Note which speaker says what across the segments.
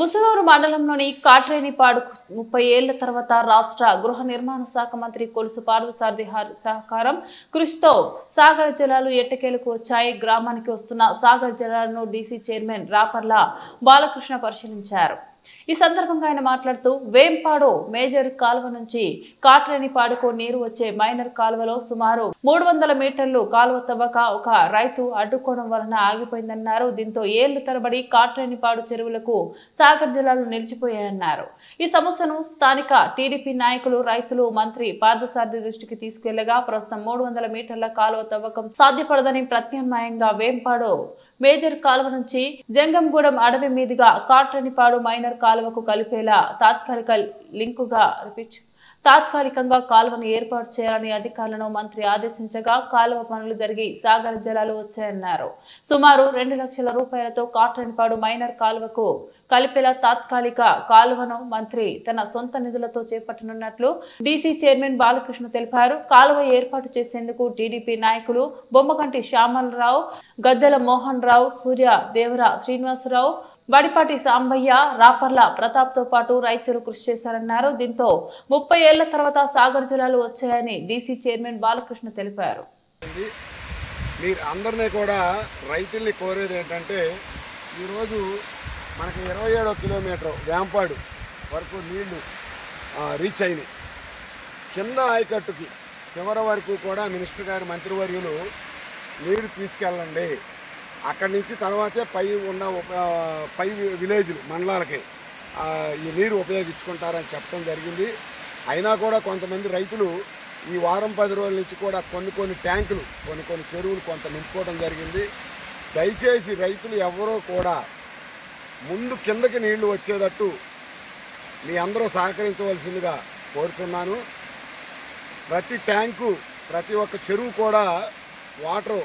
Speaker 1: ముసునూరు మండలంలోని కాట్రేనిపాడు 30 ఏళ్ల తర్వాత రాష్ట్ర గృహ నిర్మాణ శాఖ మంత్రి కొలుసు పార్థసారథి సహకారం కృషితో సాగర్ జలాలు ఎట్టకేలకు వచ్చాయి. గ్రామానికి వస్తున్న సాగర్ జలాలను డీసీ చైర్మన్ రాపర్ల బాలకృష్ణ పరిశీలించారు. ఈ సందర్భంగా ఆయన మాట్లాడుతూ వేంపాడు మేజర్ కాలువ నుంచి కాట్రేనిపాడుకు నీరు వచ్చే మైనర్ కాలువలో సుమారు 300 మీటర్లు కాలువ తవ్వక ఒక రైతు అడ్డుకోవడం వలన ఆగిపోయిందన్నారు. దీంతో ఏళ్ల తరబడి కాట్రేనిపాడు చెరువులకు సాగర్ జలాలు నిలిచిపోయాయన్నారు. ఈ సమస్యను స్థానిక టీడీపీ నాయకులు, రైతులు మంత్రి పార్థసారథి దృష్టికి తీసుకెళ్లగా ప్రస్తుతం 300 మీటర్ల కాలువ తవ్వకం సాధ్యపడదని ప్రత్యామ్నాయంగా వేంపాడు మేజర్ కాలువ నుంచి జంగంగూడెం అడవి మీదుగా కాట్రేనిపాడు మైనర్ కాలువకు కలిపేలా తాత్కాలికంగా కాలువను ఏర్పాటు చేయాలని అధికారులను మంత్రి ఆదేశించగా కాలువ పనులు జరిగి సాగర్ జలాలు వచ్చాయన్నారు. సుమారు 2 లక్షల రూపాయలతో కాట్రేనిపాడు మైనర్ కాలువకు కలిపేలా తాత్కాలిక కాలువను మంత్రి తన సొంత నిధులతో చేపట్టనున్నట్లు డీసీ చైర్మన్ బాలకృష్ణ తెలిపారు. కాలువ ఏర్పాటు చేసేందుకు టీడీపీ నాయకులు బొమ్మకంటి శ్యామలరావు, గద్దెల మోహన్ రావు, సూర్య దేవర శ్రీనివాసరావు, వడిపాటి సాంబయ్య, రాపర్ల ప్రతాప్ తో పాటు రైతులు కృషి చేశారన్నారు. దీంతో 30 ఏళ్ల తర్వాత సాగర్ జలాలు వచ్చాయని డీసీ చైర్మన్ బాలకృష్ణ తెలిపారు.
Speaker 2: మీరు అందరినీ కూడా రైతుల్ని కోరేది ఏంటంటే, ఈరోజు మనకి 27 కిలోమీటర్ వేంపాడు వరకు నీళ్లు రీచ్ అయినాయి. కింద ఆయకట్టుకి చివరి వరకు కూడా మినిస్టర్ గారి మంత్రివర్యులు నీరు తీసుకెళ్ళండి, అక్కడి నుంచి తర్వాతే పై విలేజ్లు మండలాలకి ఈ నీరు ఉపయోగించుకుంటారని చెప్పడం జరిగింది. అయినా కూడా కొంతమంది రైతులు ఈ వారం 10 రోజుల నుంచి కూడా కొన్ని ట్యాంకులు కొన్ని చెరువులు కొంత నింపుకోవడం జరిగింది. దయచేసి రైతులు ఎవరో కూడా ముందు కిందకి నీళ్లు వచ్చేటట్టు మీ అందరూ సహకరించవలసిందిగా కోరుతున్నాను. ప్రతి ట్యాంకు, ప్రతి ఒక్క చెరువు కూడా వాటర్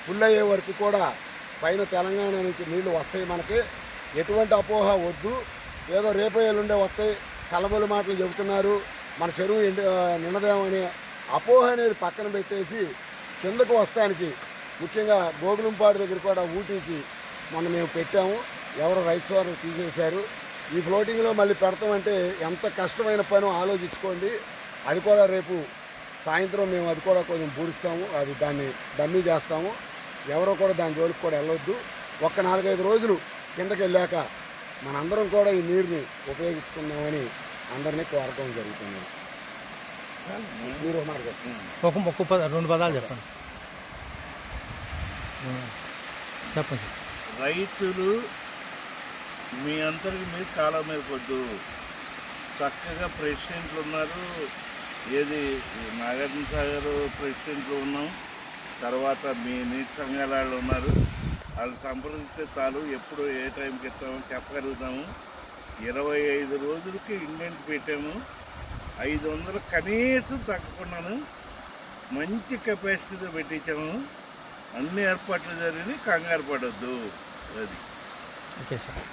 Speaker 2: ఫుల్ అయ్యే వరకు కూడా పైన తెలంగాణ నుంచి నీళ్లు వస్తాయి. మనకి ఎటువంటి అపోహ వద్దు. ఏదో రేపు ఎల్లుండే వస్తాయి కలబలు మాటలు చెబుతున్నారు, మన చెరువు నిండదేమనే అపోహ అనేది పక్కన పెట్టేసి కిందకు వస్తానికి, ముఖ్యంగా గోగులంపాడు దగ్గర కూడా ఊటీకి మొన్న మేము పెట్టాము, ఎవరో రైతు వారు తీసేశారు. ఈ ఫ్లోటింగ్లో మళ్ళీ పెడతామంటే ఎంత కష్టమైన పనో ఆలోచించుకోండి. అది కూడా రేపు సాయంత్రం మేము అది కూడా కొంచెం పూడుస్తాము, అది దాన్ని డమ్మీ చేస్తాము. ఎవరో కూడా దాని జోలికి కూడా వెళ్ళొద్దు. ఒక్క 4-5 రోజులు కిందకి వెళ్ళాక మనందరం కూడా ఈ నీరుని ఉపయోగించుకుందామని అందరినీ కోరటం జరుగుతుంది. మీరు మాట చెప్పండి,
Speaker 3: 2 పదాలు చెప్పండి.
Speaker 4: రైతులు మీ అందరికి మీరు కాలం మీద కొద్దు చక్కగా ప్రెసిడెంట్లు ఉన్నారు. ఏది నాగార్జున సాగర్ ప్రెసిడెంట్లు ఉన్నాం, తర్వాత మీ నీటి సంఘాల వాళ్ళు ఉన్నారు. వాళ్ళు సంప్రదిస్తే చాలు, ఎప్పుడు ఏ టైంకి ఇస్తామో చెప్పగలుగుతాము. 25 రోజులకి ఇండెంట్ పెట్టాము. 500 కనీసం తగ్గకుండాను మంచి కెపాసిటీతో పెట్టించాము. అన్ని ఏర్పాట్లు జరిగి కంగారు పడొద్దు. అది
Speaker 3: ఓకే సార్.